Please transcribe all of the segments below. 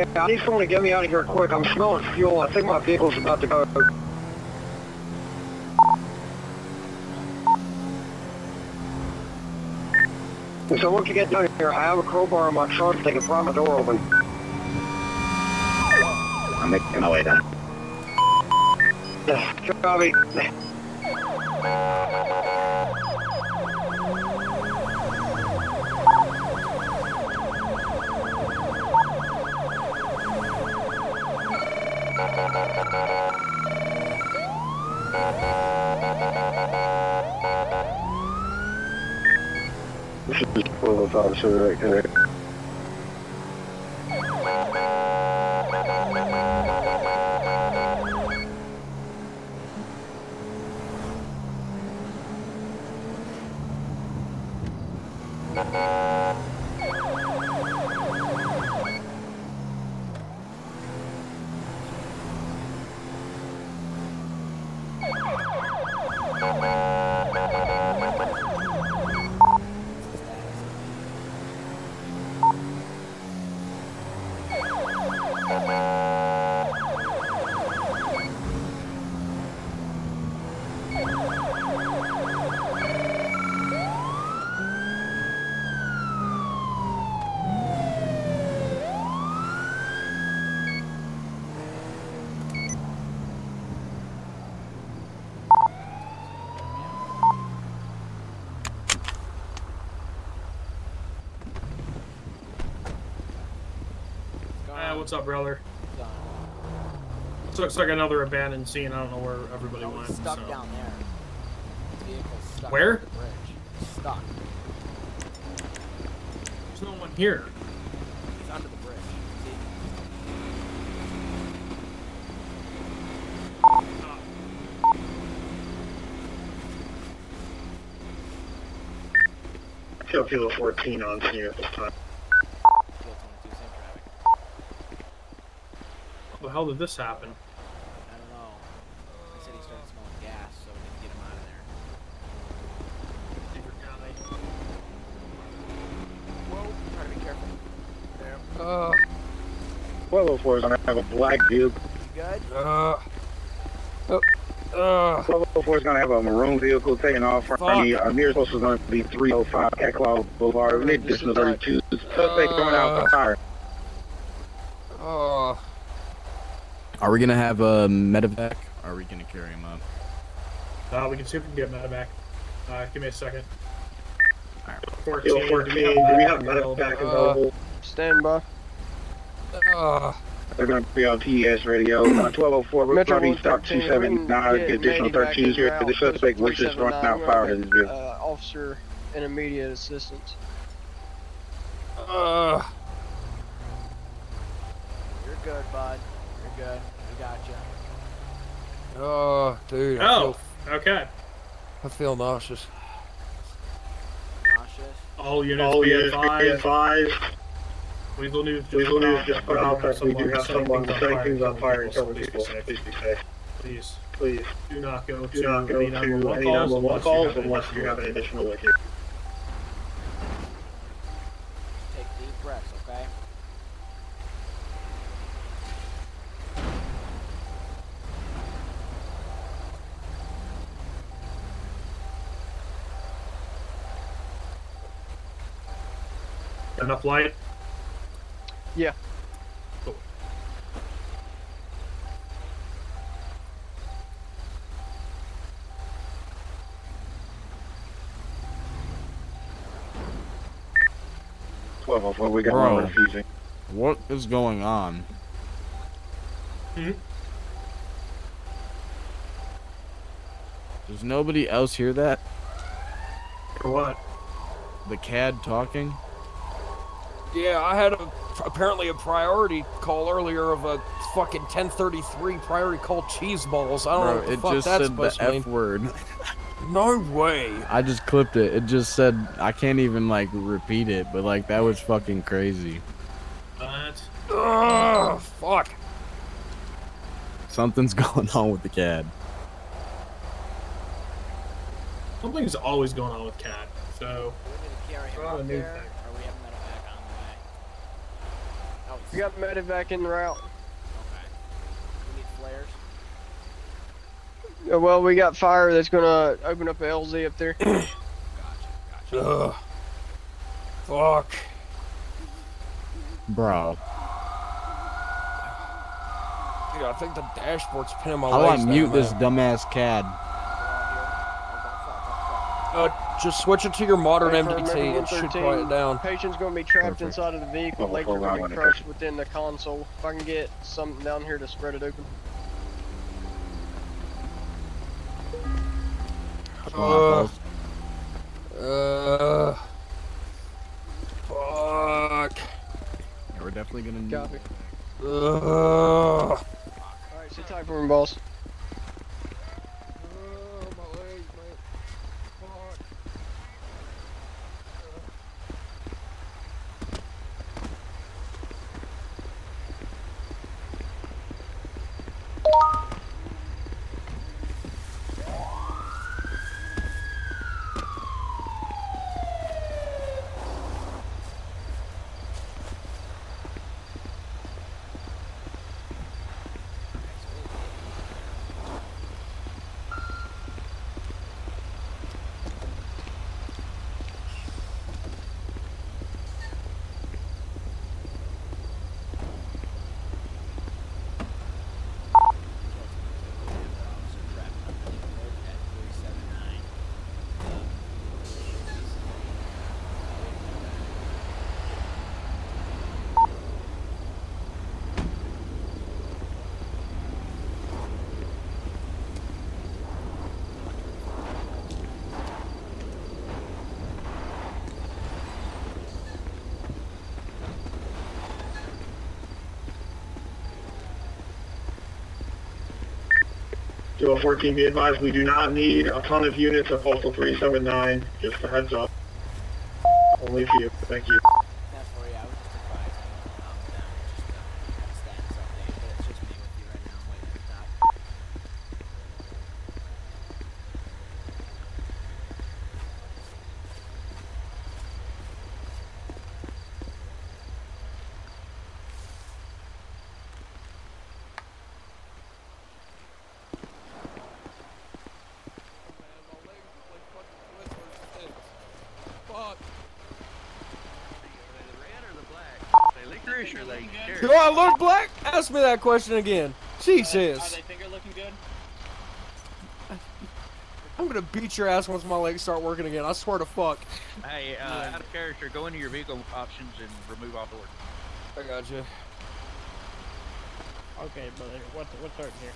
Hey, I need someone to get me out of here quick. I'm smelling fuel. I think my vehicle's about to go. So once you get down here, I have a crowbar in my trunk. They can pry my door open. I'm making my way down. Copy. This is full of officer right there. What's up, brother? This looks like another abandoned scene. I don't know where everybody went. Stuck down there. The vehicle's stuck where? under the bridge. Stuck. There's no one here. He's under the bridge. Still feel 14 on scene at this time. How the hell did this happen? I don't know. They said he started smelling gas, so we didn't get him out of there. Whoa, try to be careful. There. 1204 is gonna have a black vehicle. You good? 1204 is gonna have a maroon vehicle taking off from me. Nearest post is gonna be 305 Catclaw Boulevard. Mid distance 32. Suspect coming out for fire. Are we gonna have a Meta-Vac? Or are we gonna carry him up? We can see if we can get Meta-Vac. Give me a second. Alright. 14, do we have Meta-Vac available? Stand by. They're going to be on PES radio. 1204, we're probably stop 279, get additional 13s here. The suspect was just running out fire in his vehicle. Officer and immediate assistance. You're good, bud. You're good. We got you. Oh, dude. Okay. I feel nauseous. Nauseous? All units be advised. Lethal news just put out that we do have someone setting things on fire and several people. Please be safe. Please do not go to any 911 calls unless you have an additional with you. Take deep breaths, okay? Enough light? Yeah. Cool. We got one refusing. What is going on? Does nobody else hear that? For what? The CAD talking? Yeah, I had apparently a priority call earlier of a fucking 1033 priority call cheese balls. I don't know what the fuck that's supposed to mean. It just said the F word. No way. I just clipped it. It just said, I can't even like repeat it, but like that was fucking crazy. Ugh, fuck. Something's going on with the CAD. Something's always going on with CAD, so... Do we need to carry him up there, or we have Meta-Vac on the way? Oh, he's We got Meta-Vac in the route. Okay. We need flares. Well, we got fire that's gonna open up a LZ up there. Gotcha. Ugh. Fuck. Bro. Dude, I think the dashboard's pinning my How do I legs mute down, this man. dumbass CAD? Just switch it to your modern Wait for MDT. American It should 113. quiet it down. Patient's gonna be trapped Perfect. inside of the vehicle. Oh, Legs are hold gonna on, be let me crushed within the console. If I can get something down here to spread it open. What's going on, fellas? Fuck. Yeah, we're definitely gonna need. Copy. Ugh. Alright, sit tight for me, boss. My legs, man. Fuck. 214, be advised, we do not need a ton of units of Postal 379. Just a heads up. Only a few. Thank you. That's for you. I was just advised. Them just status update, but it's just me with you right now. I'm waiting at the top. Fuck. Licorice or they carrot? Do I look black? Ask me that question again. Jesus. finger looking good? I'm gonna beat your ass once my legs start working again. I swear to fuck. Hey, out of character, go into your vehicle options and remove off order. I got you. Okay, brother. What's hurting here?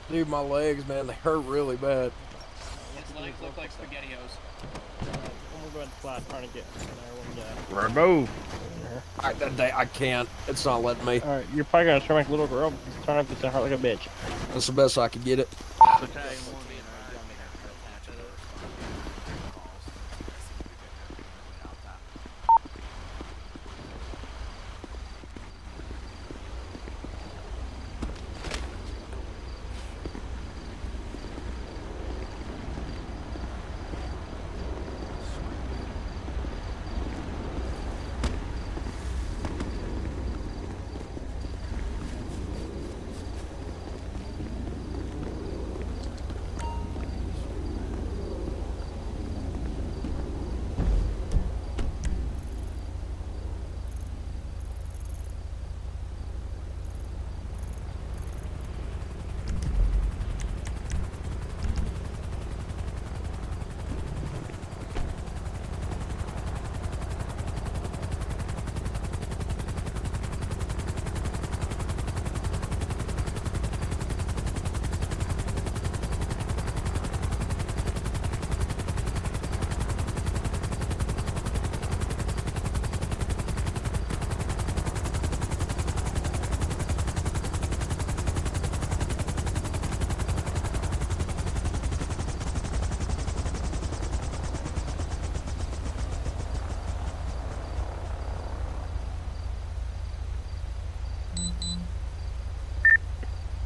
Dude, my legs, man, they hurt really bad. His legs look like SpaghettiOs. I'm gonna go ahead and fly trying to get Remove. I can't. It's not letting me. Alright, you're probably gonna turn like a little girl, but turn up to heart like a bitch. That's the best I could get it. Battalion 1 being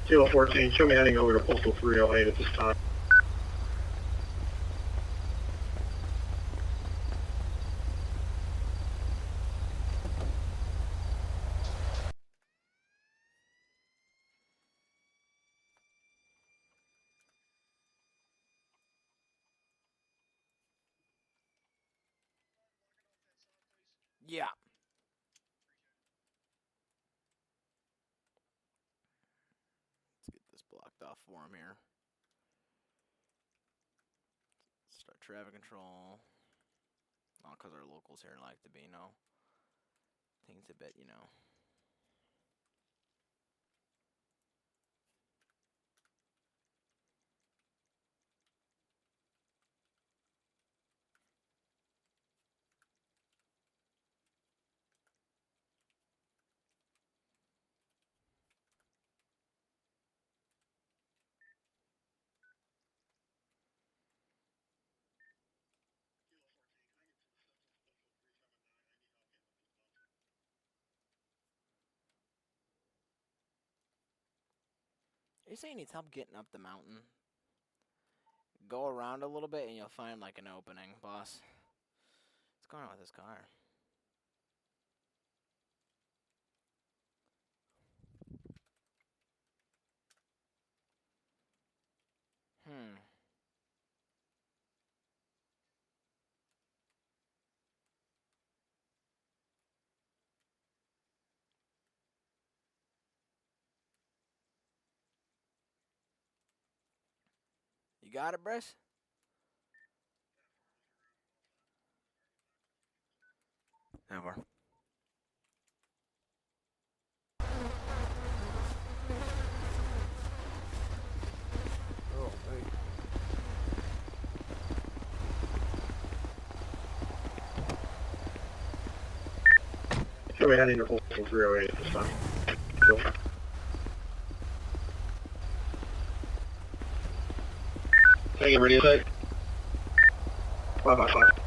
Kilo 14, show me heading over to Postal 308 at this time. Yeah. Let's get this blocked off for him here. Start traffic control. Not because our locals here like to be, things a bit, You say he needs help getting up the mountain? Go around a little bit and you'll find like an opening, boss. What's going on with this car? You got it, Briss? Never. Oh, hey. So we're heading to full 308 this time. Cool. Taking radio site. 555.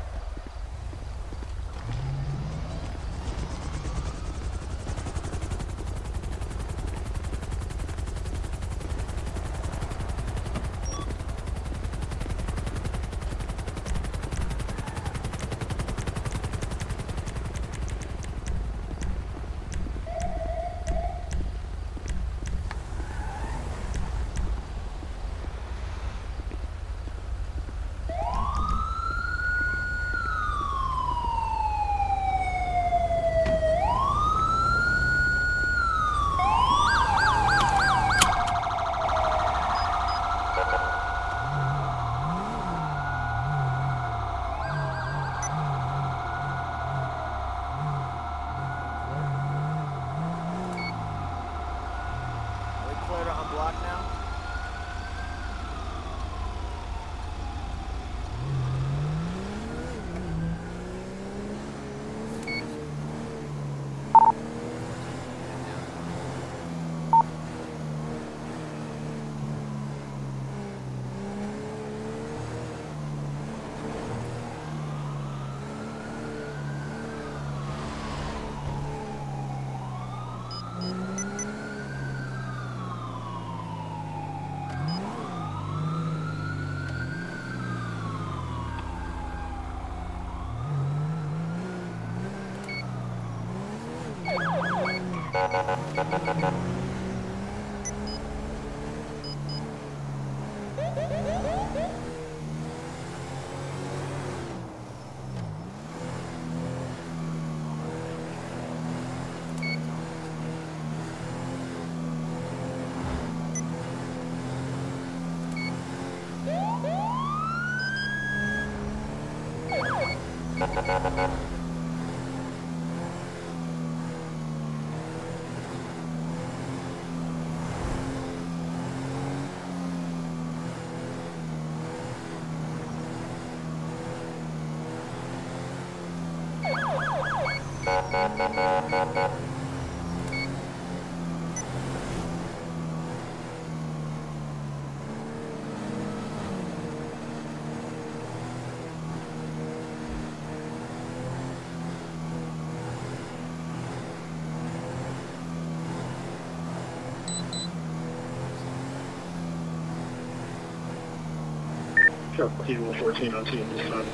Sure, T-Will 14 on team this time.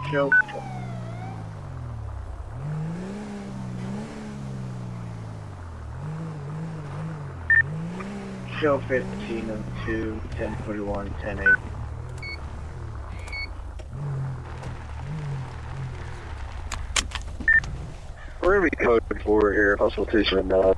Show. Show 15 on 2, 1041, 10-8. We're going to be coded forward here, possible station. 10-4.